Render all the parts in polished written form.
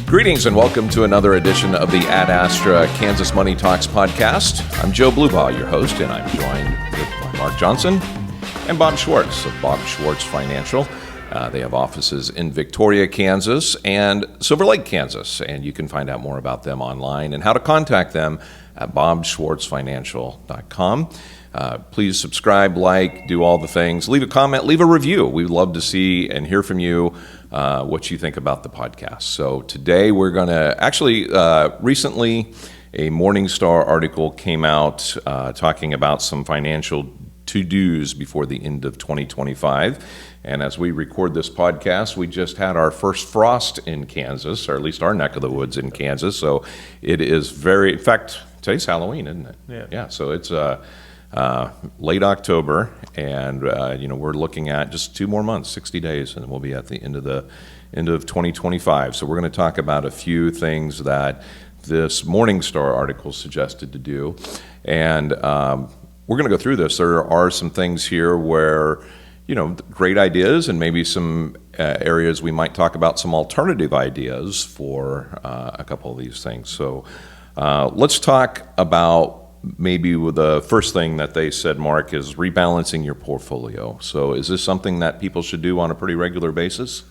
Greetings and welcome to another edition of the Ad Astra Kansas Money Talks podcast. I'm Joe Blubaugh, your host, and I'm joined by Mark Johnson and Bob Schwartz of Bob Schwartz Financial. They have offices in Victoria, Kansas, and Silver Lake, Kansas, and you can find out more about them online and how to contact them at bobschwartzfinancial.com. Please subscribe, like, do all the things. Leave a comment, leave a review. We'd love to see and hear from you what you think about the podcast. So today we're going to recently a Morningstar article came out talking about some financial to-dos before the end of 2025. And as we record this podcast, we just had our first frost in Kansas, or at least our neck of the woods in Kansas. So it is in fact, today's Halloween, isn't it? Yeah. So it's late October, and we're looking at just 2 more months, 60 days, and we'll be at the end of 2025. So we're going to talk about a few things that this Morningstar article suggested to do, and we're going to go through this. There are some things here where great ideas, and maybe some areas we might talk about some alternative ideas for a couple of these things. So let's talk about maybe the first thing that they said, Mark, is rebalancing your portfolio. So is this something that people should do on a pretty regular basis?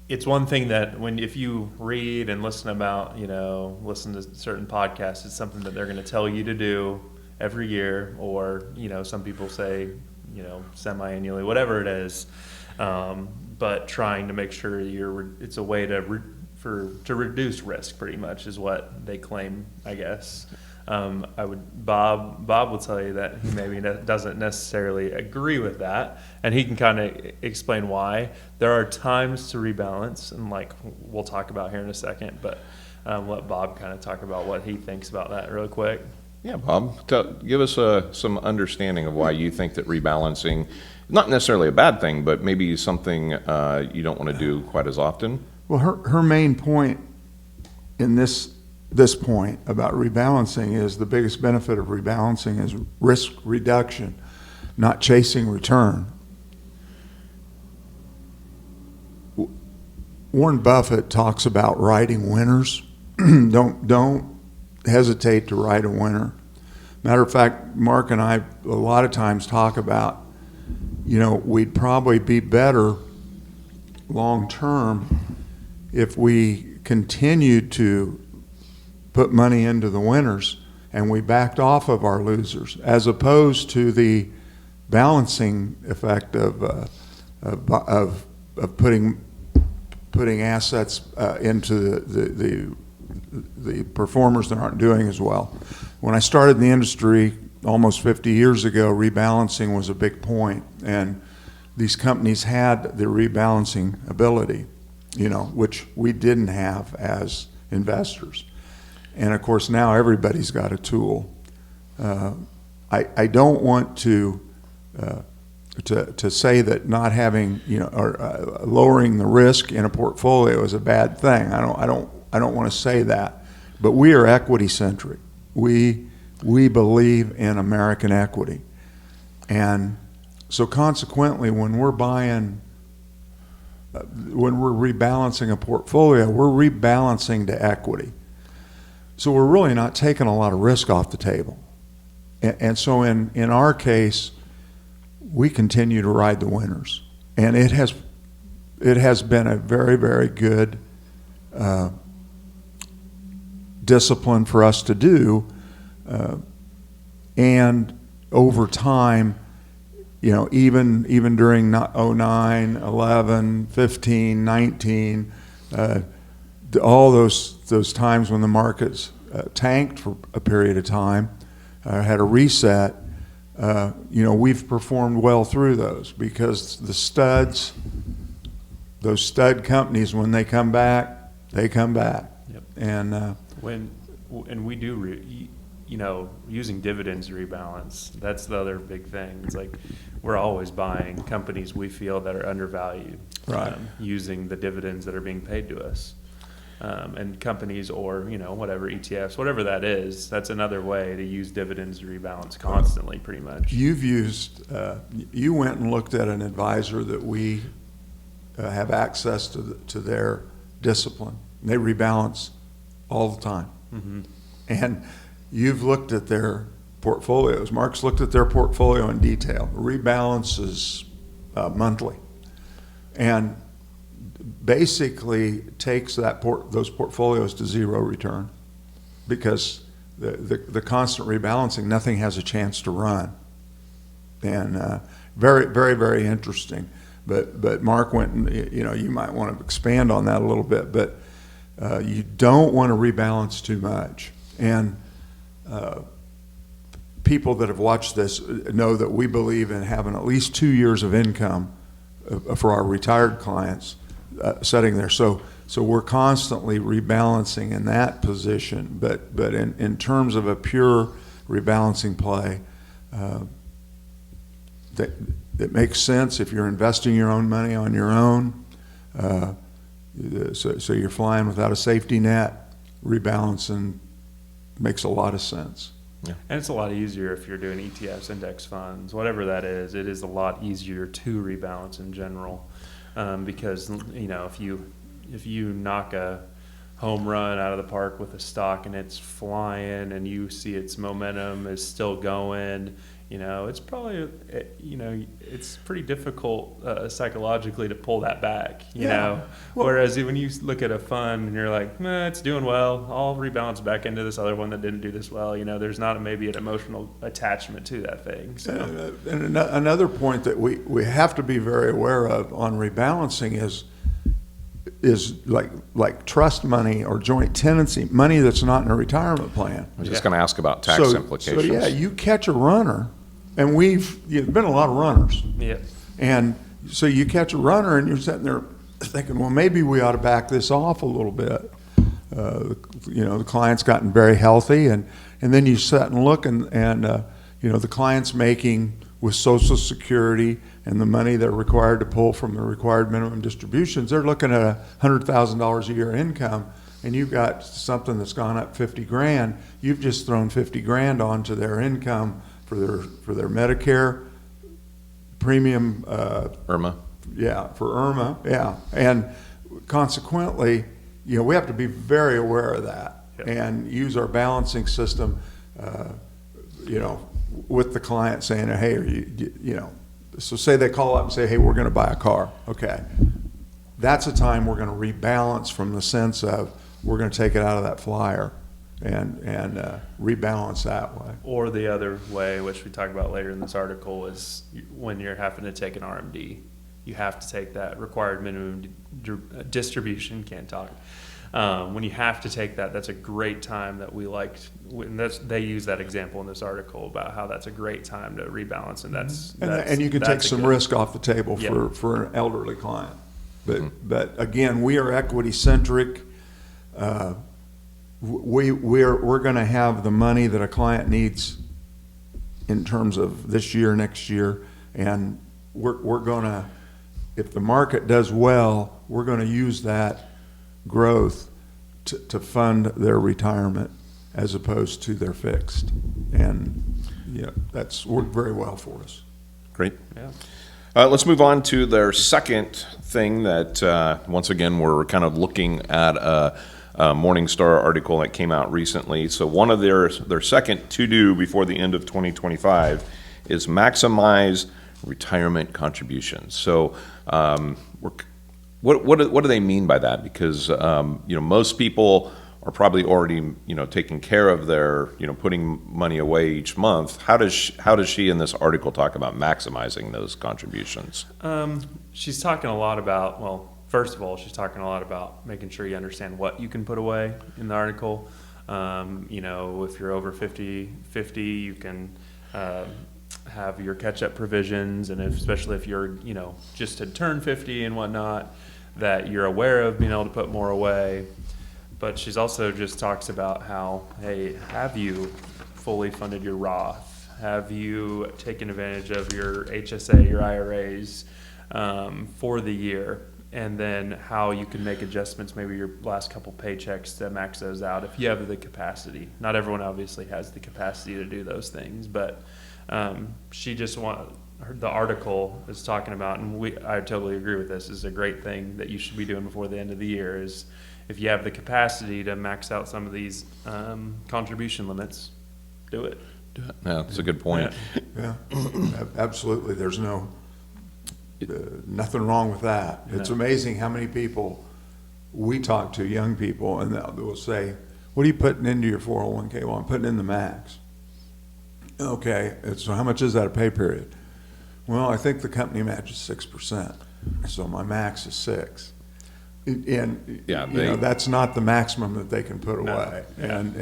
It's one thing that if you read and listen listen to certain podcasts, it's something that they're going to tell you to do every year, or some people say semi-annually, whatever it is, but trying to make sure it's a way to reduce risk, pretty much is what they claim, I guess. Bob will tell you that he maybe doesn't necessarily agree with that, and he can kind of explain why. There are times to rebalance, and we'll talk about here in a second, but let Bob kind of talk about what he thinks about that real quick. Yeah, Bob, give us some understanding of why you think that rebalancing, not necessarily a bad thing, but maybe something you don't want to do quite as often. Well, her main point in this point about rebalancing is the biggest benefit of rebalancing is risk reduction, not chasing return. Warren Buffett talks about riding winners. Don't hesitate to ride a winner. Matter of fact, Mark and I a lot of times talk about, we'd probably be better long term if we continued to put money into the winners and we backed off of our losers, as opposed to the balancing effect of putting assets into the performers that aren't doing as well. When I started in the industry almost 50 years ago, rebalancing was a big point, and these companies had the rebalancing ability, which we didn't have as investors. And of course now everybody's got a tool. I don't want to say that not having or lowering the risk in a portfolio is a bad thing. I don't want to say that, but we are equity centric. We believe in American equity, and so consequently, when we're rebalancing a portfolio, we're rebalancing to equity. So we're really not taking a lot of risk off the table, and so in our case, we continue to ride the winners, and it has been a very, very good discipline for us to do, and over time, even during 09, 11, 15, 19, all those times when the markets tanked for a period of time, had a reset, we've performed well through those, because those stud companies, when they come back, they come back. Yep. And when we do using dividends to rebalance, that's the other big thing. It's we're always buying companies we feel that are undervalued, right, using the dividends that are being paid to us. And companies, or whatever, ETFs, whatever that is, that's another way to use dividends to rebalance constantly, pretty much. You went and looked at an advisor that we have access to their discipline. They rebalance all the time. Mm-hmm. And you've looked at their portfolios. Mark's looked at their portfolio in detail. Rebalances monthly, and basically takes those portfolios to zero return, because the constant rebalancing, nothing has a chance to run. And very, very, very interesting. But Mark went, and you might want to expand on that a little bit, but you don't want to rebalance too much. And people that have watched this know that we believe in having at least 2 years of income for our retired clients sitting there. So we're constantly rebalancing in that position. But in terms of a pure rebalancing play, that makes sense if you're investing your own money on your own. So you're flying without a safety net. Rebalancing makes a lot of sense. Yeah. And it's a lot easier if you're doing ETFs, index funds, whatever that is. It is a lot easier to rebalance in general, because if you knock a home run out of the park with a stock and it's flying and you see its momentum is still going, it's probably it's pretty difficult psychologically to pull that back. Well, whereas when you look at a fund and you're like, it's doing well, I'll rebalance back into this other one that didn't do this well. There's not maybe an emotional attachment to that thing. So and another point that we have to be very aware of on rebalancing is like trust money or joint tenancy money that's not in a retirement plan. I was just going to ask about tax implications. So yeah, you catch a runner, and there's been a lot of runners. Yeah. And so you catch a runner, and you're sitting there thinking, well, maybe we ought to back this off a little bit. The client's gotten very healthy, and then you sit and look, and the client's making with Social Security and the money they're required to pull from the required minimum distributions, they're looking at $100,000 a year income, and you've got something that's gone up 50 grand. You've just thrown 50 grand onto their income for their Medicare premium. IRMA. Yeah, for IRMA. Yeah, and consequently, we have to be very aware of that. Yep. And use our balancing system. With the client saying, hey, so say they call up and say, hey, we're going to buy a car. Okay. That's a time we're going to rebalance from the sense of we're going to take it out of that flyer and rebalance that way. Or the other way, which we talk about later in this article, is when you're having to take an RMD. You have to take that required minimum distribution. Can't talk. When you have to take that, that's a great time that we liked. And they use that example in this article about how that's a great time to rebalance, and you can take some risk off the table for an elderly client. But again, we are equity centric. We're going to have the money that a client needs in terms of this year, next year, and we're going to, if the market does well, we're going to use that growth to fund their retirement as opposed to their fixed. And that's worked very well for us. Great. Yeah. Let's move on to their second thing that, once again, we're kind of looking at a Morningstar article that came out recently. So one of their second to-do before the end of 2025 is maximize retirement contributions. So what do they mean by that? Because most people are probably already taking care of their putting money away each month. How does she in this article talk about maximizing those contributions? She's talking a lot about, well, first of all, she's talking a lot about making sure you understand what you can put away in the article. If you're over 50, you can have your catch-up provisions, and especially if you're just to turn 50 and whatnot, that you're aware of being able to put more away. But she's also just talks about how, hey, have you fully funded your Roth? Have you taken advantage of your HSA, your IRAs for the year? And then how you can make adjustments, maybe your last couple paychecks, to max those out if you have the capacity. Not everyone obviously has the capacity to do those things, but the article is talking about, and I totally agree with this, is a great thing that you should be doing before the end of the year is if you have the capacity to max out some of these contribution limits, do it. Yeah, that's a good point. Yeah, absolutely. There's nothing wrong with that. It's amazing how many people we talk to, young people, and they'll say, what are you putting into your 401k? Well, I'm putting in the max. Okay, so how much is that a pay period? Well, I think the company matches 6%, so my max is 6. And that's not the maximum that they can put away. And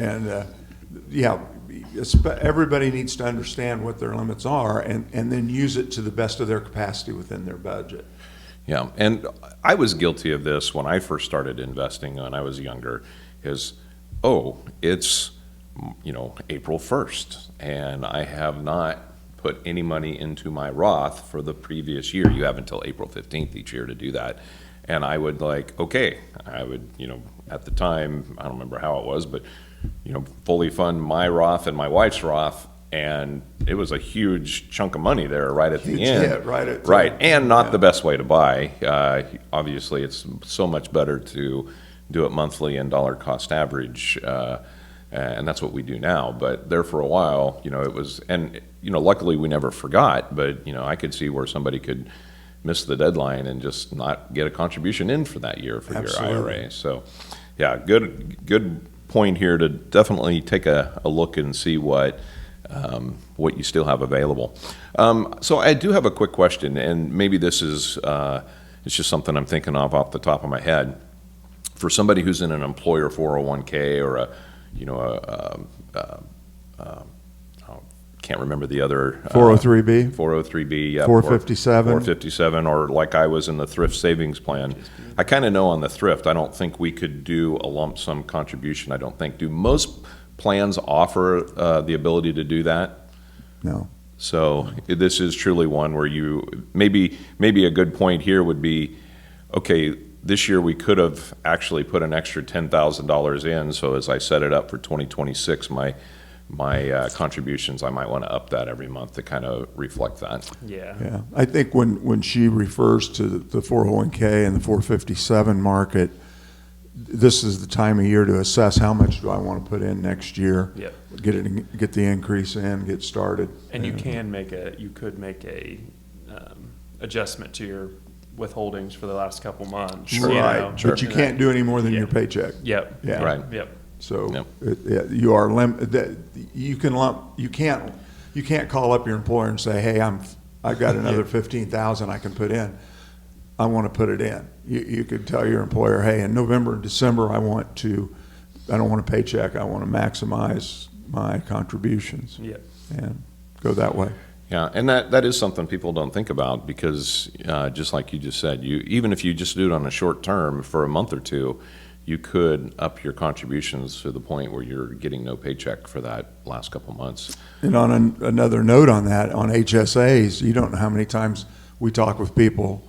everybody needs to understand what their limits are and then use it to the best of their capacity within their budget. Yeah, and I was guilty of this when I first started investing when I was younger, it's April 1st, and I have not put any money into my Roth for the previous year. You have until April 15th each year to do that. And I would at the time, I don't remember how it was, but, fully fund my Roth and my wife's Roth, and it was a huge chunk of money there right at the end. Hit, right. Right, and not the best way to buy. Obviously, it's so much better to do it monthly and dollar cost average, and that's what we do now. But there for a while, it was, and luckily we never forgot. But I could see where somebody could miss the deadline and just not get a contribution in for that year for Absolutely. your IRA. So, yeah, good point here to definitely take a look and see what you still have available. So I do have a quick question, and maybe this is it's just something I'm thinking of off the top of my head. For somebody who's in an employer 401k or can't remember the other 403B, 403B, yeah, 457, 457, or like I was in the thrift savings plan. I kind of know on the thrift, I don't think we could do a lump sum contribution. I don't think. Do most plans offer the ability to do that? No. So this is truly one where you maybe a good point here would be, okay, this year we could have actually put an extra $10,000 in. So as I set it up for 2026, my contributions, I might want to up that every month to kind of reflect that. Yeah. I think when she refers to the 401k and the 457 market, this is the time of year to assess how much do I want to put in next year. Yep. Get the increase in, get started. And you could make a adjustment to your withholdings for the last couple months. Sure. Right. But you can't do any more than your paycheck. Yep. Yeah. Right. Yep. So you are you can't call up your employer and say, hey, I've got another 15,000 I can put in. I want to put it in. You could tell your employer, hey, in November and December I don't want a paycheck. I want to maximize my contributions. Yep. And go that way. Yeah, and that is something people don't think about because just like you just said, even if you just do it on a short term for a month or two, you could up your contributions to the point where you're getting no paycheck for that last couple months. And on another note on that, on HSAs, you don't know how many times we talk with people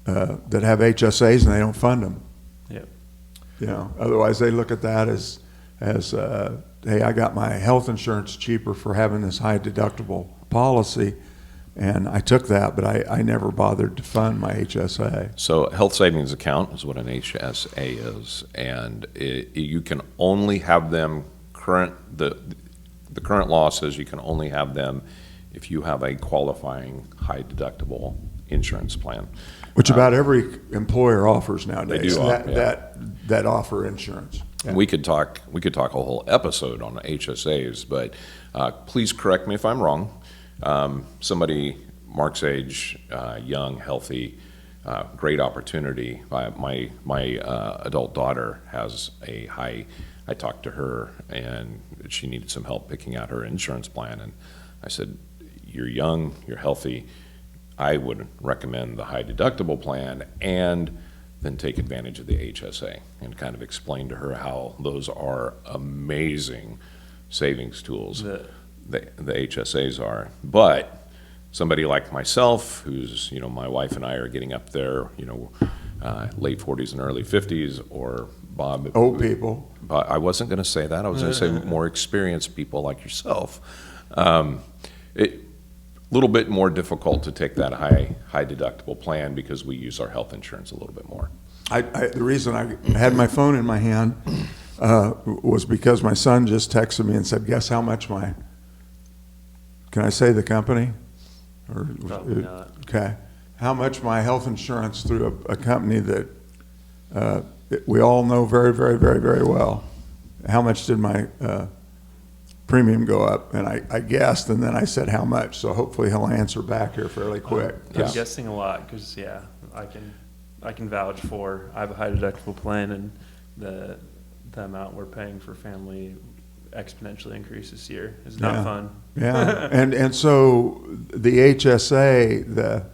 that have HSAs and they don't fund them. Yep. Otherwise they look at that as hey, I got my health insurance cheaper for having this high deductible policy, and I took that, but I never bothered to fund my HSA. So health savings account is what an HSA is, and you can only have them the current law says you can only have them if you have a qualifying high deductible insurance plan. Which about every employer offers nowadays. They do, that offer insurance. Yeah. We could talk a whole episode on HSAs, but please correct me if I'm wrong. Somebody Mark's age, young, healthy, great opportunity. My adult daughter has a high. I talked to her, and she needed some help picking out her insurance plan, and I said, "You're young, you're healthy. I would recommend the high deductible plan, and then take advantage of the HSA," and kind of explain to her how those are amazing savings tools. The HSAs are, but somebody like myself, who's my wife and I are getting up there, late 40s and early 50s, or Bob. Old people. But I wasn't going to say that. I was going to say more experienced people like yourself. little bit more difficult to take that high deductible plan because we use our health insurance a little bit more. The reason I had my phone in my hand was because my son just texted me and said, guess how much can I say the company? Or, Probably not. Okay. How much my health insurance through a company that we all know very, very, very, very well. How much did my premium go up? And I guessed, and then I said how much. So hopefully he'll answer back here fairly quick. I'm guessing a lot because I can vouch for. I have a high deductible plan, and the amount we're paying for family exponentially increased this year. It's not fun. Yeah, and so the HSA,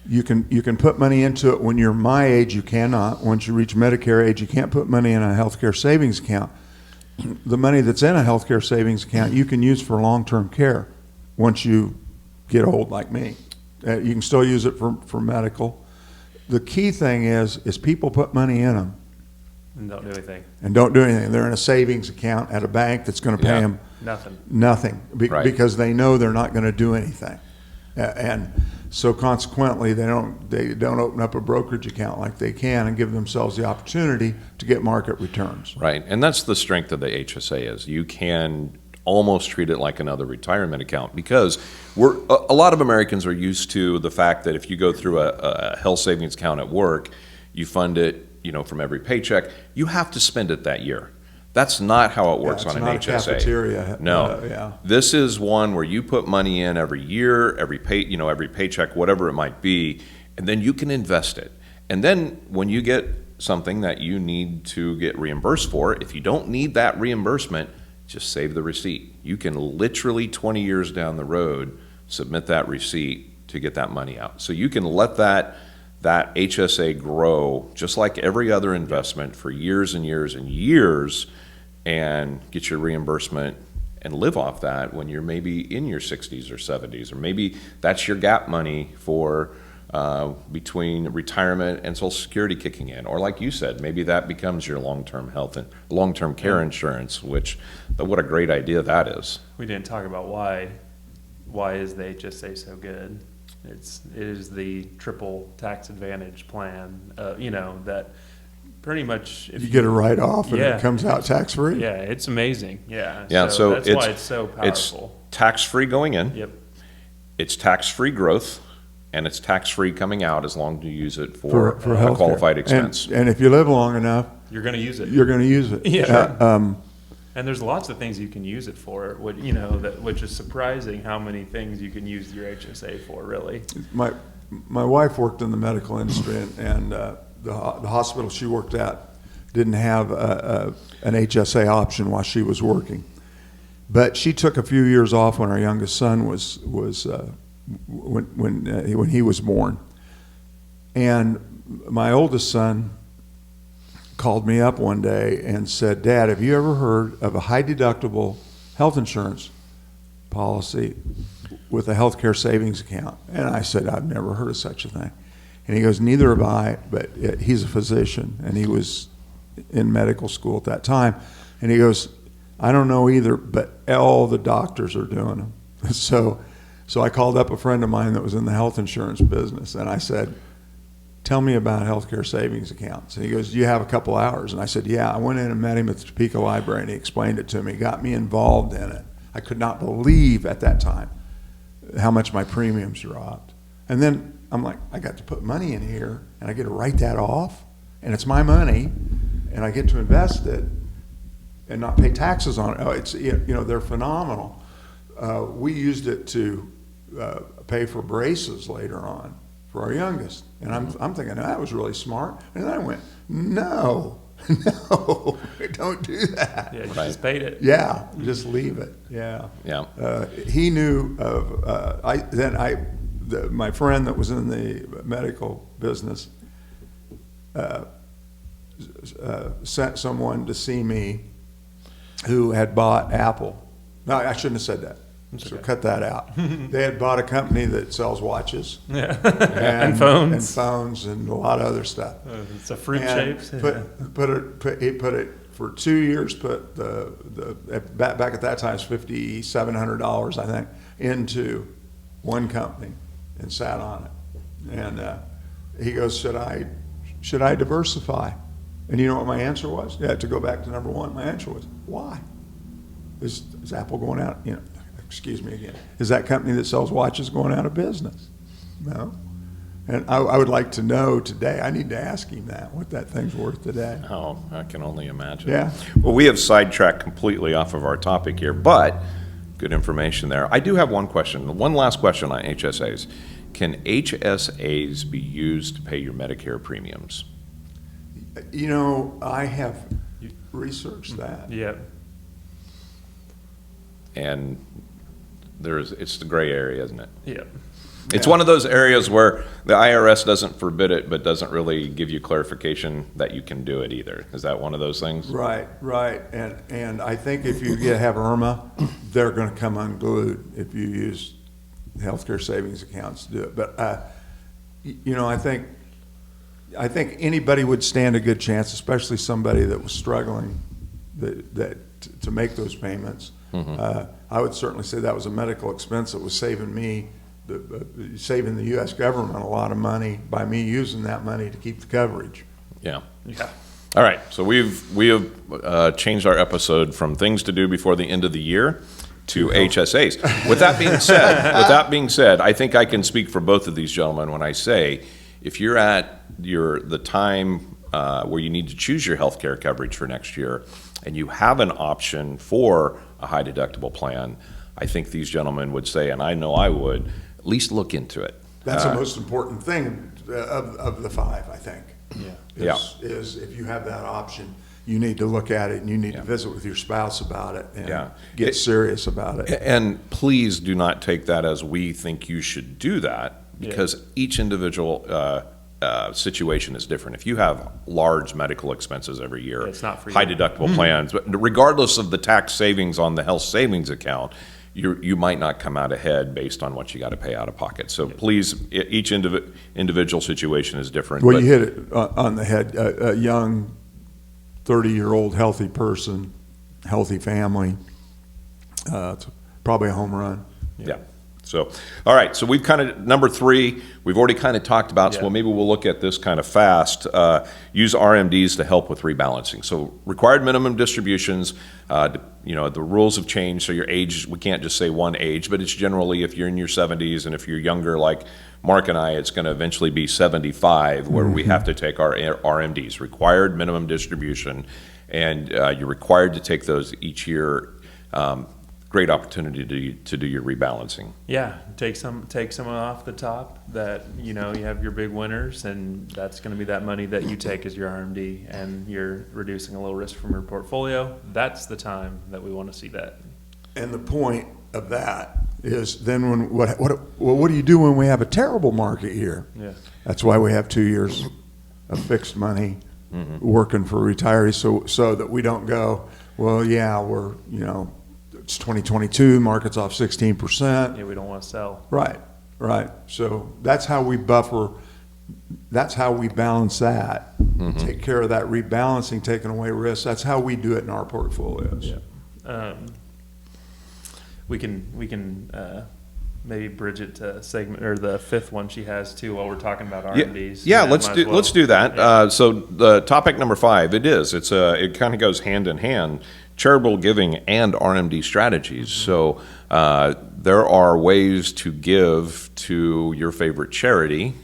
you can put money into it when you're my age. You cannot. Once you reach Medicare age, you can't put money in a healthcare savings account. The money that's in a healthcare savings account you can use for long-term care once you get old like me. You can still use it for medical. The key thing is people put money in them And don't do anything. They're in a savings account at a bank that's going to pay them nothing Right. because they know they're not going to do anything. And so consequently, they don't open up a brokerage account like they can and give themselves the opportunity to get market returns. Right, and that's the strength of the HSA is you can almost treat it like another retirement account because a lot of Americans are used to the fact that if you go through a health savings account at work, you fund it, from every paycheck, you have to spend it that year. That's not how it works on an HSA. It's not a cafeteria. No, this is one where you put money in every year, every paycheck, whatever it might be, and then you can invest it. And then when you get something that you need to get reimbursed for, if you don't need that reimbursement, just save the receipt. You can literally 20 years down the road submit that receipt to get that money out. So you can let that HSA grow just like every other investment for years and years and years and get your reimbursement and live off that when you're maybe in your 60s or 70s, or maybe that's your gap money for between retirement and Social Security kicking in, or like you said, maybe that becomes your long-term health and long-term care insurance. What a great idea that is. We didn't talk about why is the HSA so good. It is the triple tax advantage plan. That pretty much if you get a write-off and yeah, it comes out tax-free. Yeah, it's amazing. Yeah. So that's why it's so powerful. It's tax-free going in. Yep. It's tax-free growth, and it's tax-free coming out as long as you use it for a healthcare. qualified expense. And if you live long enough, you're going to use it. You're going to use it. Yeah. And there's lots of things you can use it for, which is surprising how many things you can use your HSA for, really. My wife worked in the medical industry, and the hospital she worked at didn't have an HSA option while she was working. But she took a few years off when our youngest son was when he was born. And my oldest son called me up one day and said, "Dad, have you ever heard of a high deductible health insurance policy with a healthcare savings account?" And I said, "I've never heard of such a thing." And he goes, "Neither have I," but he's a physician and he was in medical school at that time. And he goes, "I don't know either, but all the doctors are doing them." So I called up a friend of mine that was in the health insurance business, and I said, "Tell me about healthcare savings accounts." And he goes, "Do you have a couple hours?" And I said, "Yeah." I went in and met him at the Topeka Library, and he explained it to me, got me involved in it. I could not believe at that time how much my premiums dropped. And then I'm like, I got to put money in here, and I get to write that off, and it's my money, and I get to invest it and not pay taxes on it. Oh, it's, they're phenomenal. We used it to pay for braces later on for our youngest. And I'm thinking, that was really smart. And then I went, no, don't do that. Yeah, you just paid it. Yeah, just leave it. Yeah. Yeah. He knew of, my friend that was in the medical business sent someone to see me who had bought Apple. No, I shouldn't have said that. So cut that out. They had bought a company that sells watches, and phones, and a lot of other stuff. It's a fruit shapes. He put it for 2 years. Put the back at that time it was $5,700, I think, into one company and sat on it. And he goes, should I diversify? And you know what my answer was? Yeah, to go back to number one, my answer was, why? Is Apple going out, excuse me again, is that company that sells watches going out of business? No. And I would like to know today, I need to ask him that, what that thing's worth today. Oh, I can only imagine. Yeah. Well, we have sidetracked completely off of our topic here, but good information there. I do have one question, one last question on HSAs. Can HSAs be used to pay your Medicare premiums? I have researched that. Yeah. And it's the gray area, isn't it? Yeah. It's one of those areas where the IRS doesn't forbid it, but doesn't really give you clarification that you can do it either. Is that one of those things? Right. And I think if you have IRMA, they're going to come unglued if you use healthcare savings accounts to do it. But, I think anybody would stand a good chance, especially somebody that was struggling to make those payments. Mm-hmm. I would certainly say that was a medical expense that was saving me, saving the U.S. government a lot of money by me using that money to keep the coverage. Yeah. Yeah. All right. So we have changed our episode from things to do before the end of the year to HSAs. With that being said, I think I can speak for both of these gentlemen when I say, if you're at the time where you need to choose your health care coverage for next year, and you have an option for a high deductible plan, I think these gentlemen would say, and I know I would, at least look into it. That's the most important thing of the five, I think. Yeah. Is if you have that option, you need to look at it and you need to visit with your spouse about it and get serious about it. And please do not take that as we think you should do that, because each individual situation is different. If you have large medical expenses every year, it's not for you. High deductible plans, but regardless of the tax savings on the health savings account, you might not come out ahead based on what you got to pay out of pocket. So please, each individual situation is different. Well, you hit it on the head. A young 30-year-old healthy person, healthy family, it's probably a home run. Yeah. So, all right. So we've number 3, we've already kind of talked about, so maybe we'll look at this kind of fast. Use RMDs to help with rebalancing. So required minimum distributions, the rules have changed. So your age, we can't just say one age, but it's generally if you're in your 70s, and if you're younger like Mark and I, it's going to eventually be 75 where we have to take our RMDs, required minimum distribution, and you're required to take those each year. Great opportunity to do your rebalancing. Yeah, take some off the top that you have your big winners, and that's going to be that money that you take as your RMD, and you're reducing a little risk from your portfolio. That's the time that we want to see that. And the point of that is then what do you do when we have a terrible market year? Yeah, that's why we have 2 years of fixed money working for retirees, so that we don't go, well, yeah, we're it's 2022, market's off 16%. Yeah, we don't want to sell. Right. So that's how we buffer, that's how we balance that, take care of that rebalancing, taking away risk. That's how we do it in our portfolios. Yeah. We can maybe bridge it to segment or the 5th one she has too while we're talking about RMDs. Yeah, let's do that. Yeah. So the topic number 5, it kind of goes hand in hand. Charitable giving and RMD strategies. So there are ways to give to your favorite charity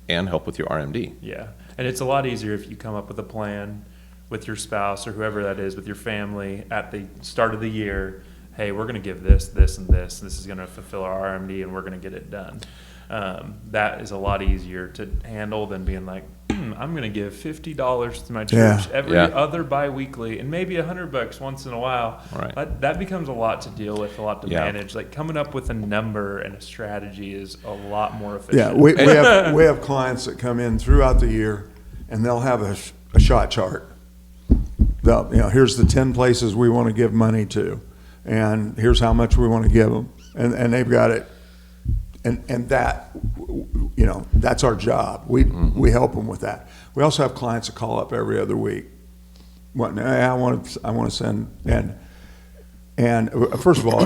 and help with your RMD. Yeah, and it's a lot easier if you come up with a plan with your spouse or whoever that is, with your family at the start of the year. Hey, we're going to give this, this, and this. This is going to fulfill our RMD, and we're going to get it done. That is a lot easier to handle than being like, I'm going to give $50 to my church every other biweekly, and maybe $100 once in a while. Right. That becomes a lot to deal with, a lot to manage. Like coming up with a number and a strategy is a lot more efficient. Yeah, we have clients that come in throughout the year, and they'll have a shot chart. Here's the 10 places we want to give money to, and here's how much we want to give them, and they've got it. And that, that's our job. We help them with that. We also have clients that call up every other week. I want to send, And first of all,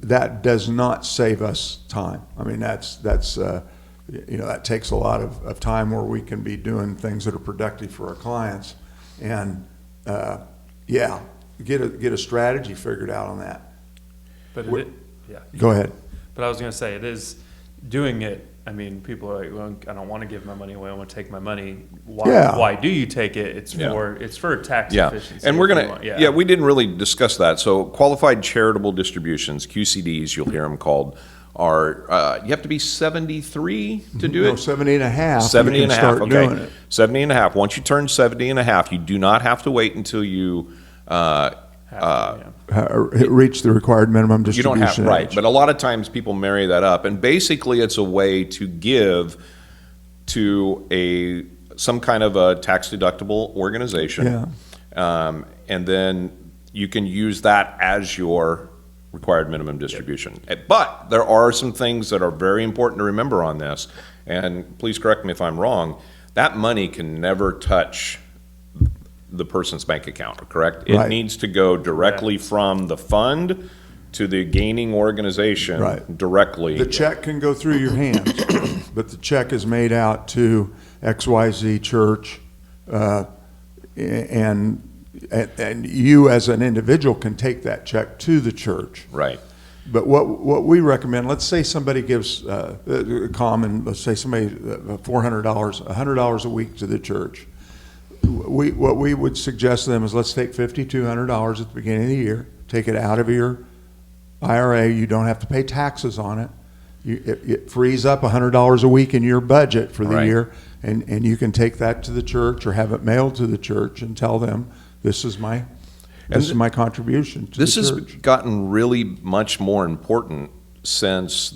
that does not save us time. I mean, that's that takes a lot of time where we can be doing things that are productive for our clients. And get a strategy figured out on that. But Go ahead. But I was going to say, it is doing it. I mean, people are like, well, I don't want to give my money away. I want to take my money. Why do you take it? It's for tax efficiency. And we're we didn't really discuss that. So qualified charitable distributions, QCDs, you'll hear them called, are you have to be 73 to do it? 70 and a half. 70 and a half. Okay. Doing it. 70 and a half. Once you turn 70 and a half, you do not have to wait until you reach the required minimum you don't distribution. have, right. But a lot of times people marry that up, and basically it's a way to give to some kind of a tax deductible organization. Yeah. And then you can use that as your required minimum distribution. But there are some things that are very important to remember on this, and please correct me if I'm wrong. That money can never touch the person's bank account, correct? It needs to go directly from the fund to the gaining organization directly. The check can go through your hands, but the check is made out to XYZ Church, and you as an individual can take that check to the church. Right. But what we recommend, let's say somebody gives let's say somebody $400, $100 a week to the church. What we would suggest to them is, let's take $5,200 at the beginning of the year, take it out of your IRA. You don't have to pay taxes on it. It frees up $100 a week in your budget for the year, and you can take that to the church or have it mailed to the church and tell them, this is my contribution to the church. This has gotten really much more important since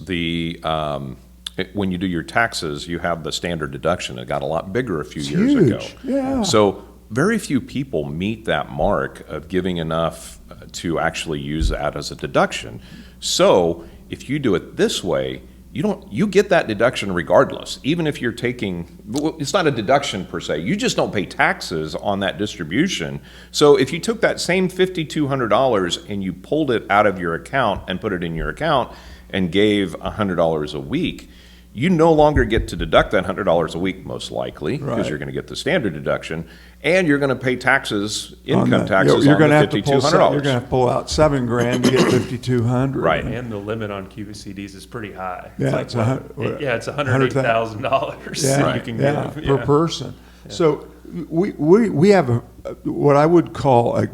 when you do your taxes, you have the standard deduction. It got a lot bigger a few years ago. Yeah. So very few people meet that mark of giving enough to actually use that as a deduction. So if you do it this way, you get that deduction regardless. Even if you're it's not a deduction per se. You just don't pay taxes on that distribution. So if you took that same $5,200 and you pulled it out of your account and put it in your account and gave $100 a week, you no longer get to deduct that $100 a week, most likely, because you're going to get the standard deduction, and you're going to pay taxes, income taxes, on the $5,200. You're going to pull out $7,000 to get $5,200. Right. And the limit on QCDs is pretty high. Yeah, it's $108,000 you can give per person. Yeah. So we have what I would call a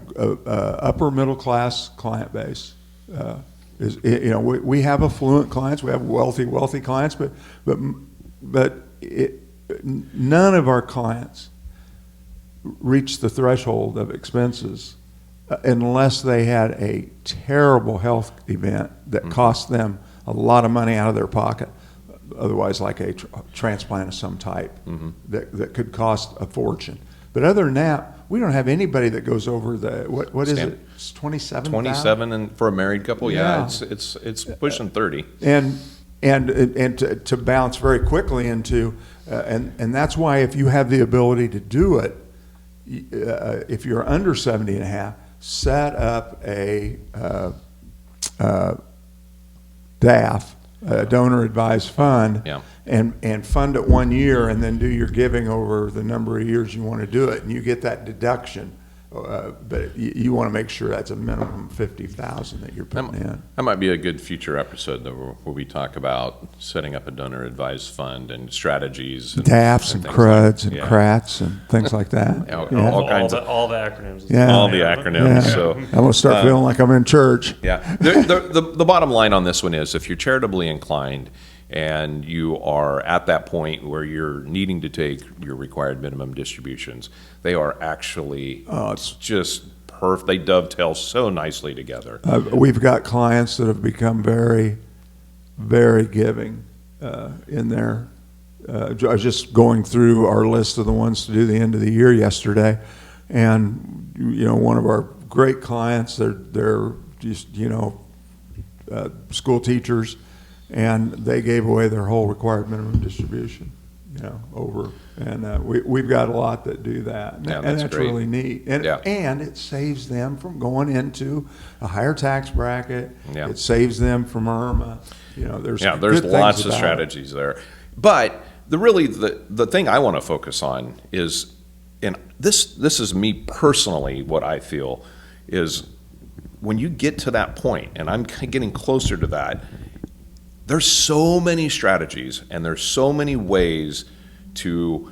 upper middle class client base. We have affluent clients, we have wealthy clients, but none of our clients reach the threshold of expenses unless they had a terrible health event that cost them a lot of money out of their pocket. Otherwise, like a transplant of some type that could cost a fortune. But other than that, we don't have anybody that goes over the what is it? It's 27. 27, and for a married couple, it's pushing 30. And to bounce very quickly into and that's why if you have the ability to do it, if you're under 70 and a half, set up a DAF, a donor advised fund, and fund it 1 year, and then do your giving over the number of years you want to do it, and you get that deduction. But you want to make sure that's a minimum $50,000 that you're putting in. That might be a good future episode, though, where we talk about setting up a donor advised fund and strategies, and DAFs and CRUDs and CRATs and things like that. All the acronyms. Yeah. All the acronyms. Yeah. So I'm gonna start feeling like I'm in church. Yeah. The bottom line on this one is, if you're charitably inclined and you are at that point where you're needing to take your required minimum distributions, they are actually just perfect. They dovetail so nicely together. We've got clients that have become very, very giving in their. I was just going through our list of the ones to do the end of the year yesterday, and one of our great clients, they're just school teachers. And they gave away their whole required minimum distribution over, and we've got a lot that do that, and, Yeah, and that's great. really neat. And Yeah. and it saves them from going into a higher tax bracket. Yeah. It saves them from IRMA. There's there's good lots things of about strategies there. But the thing I want to focus on is, and this is me personally, what I feel is when you get to that point, and I'm getting closer to that, there's so many strategies and there's so many ways to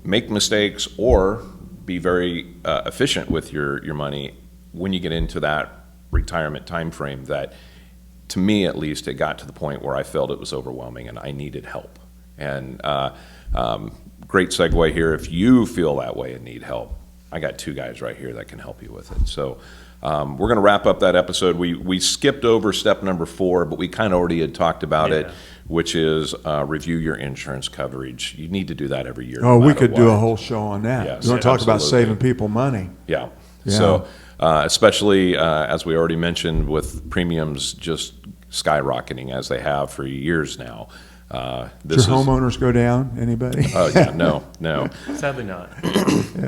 make mistakes or be very efficient with your money when you get into that retirement time frame that, to me at least, it got to the point where I felt it was overwhelming and I needed help. And great segue here. If you feel that way and need help, I got two guys right here that can help you with it. So we're going to wrap up that episode. We skipped over step number 4, but we kind of already had talked about it, which is review your insurance coverage. You need to do that every year. Oh, no we matter could do a what. whole show on that. Yes, You want to talk about absolutely. saving people money? Yeah. Yeah. So especially as we already mentioned, with premiums just skyrocketing as they have for years now. Does your homeowners go down? Anybody? Oh yeah, no. Sadly not.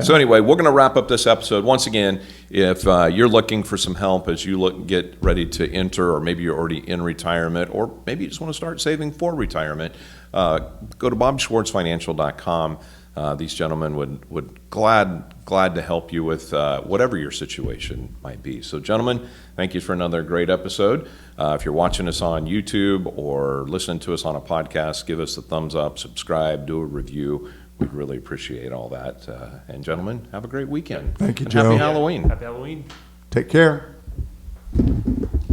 So anyway, we're going to wrap up this episode. Once again, if you're looking for some help as you get ready to enter, or maybe you're already in retirement, or maybe you just want to start saving for retirement, go to bobschwartzfinancial.com. These gentlemen would glad to help you with whatever your situation might be. So gentlemen, thank you for another great episode. If you're watching us on YouTube or listening to us on a podcast, give us a thumbs up, subscribe, do a review. We'd really appreciate all that. And gentlemen, have a great weekend. Thank you, And Joe. Happy Halloween. Happy Halloween. Take care.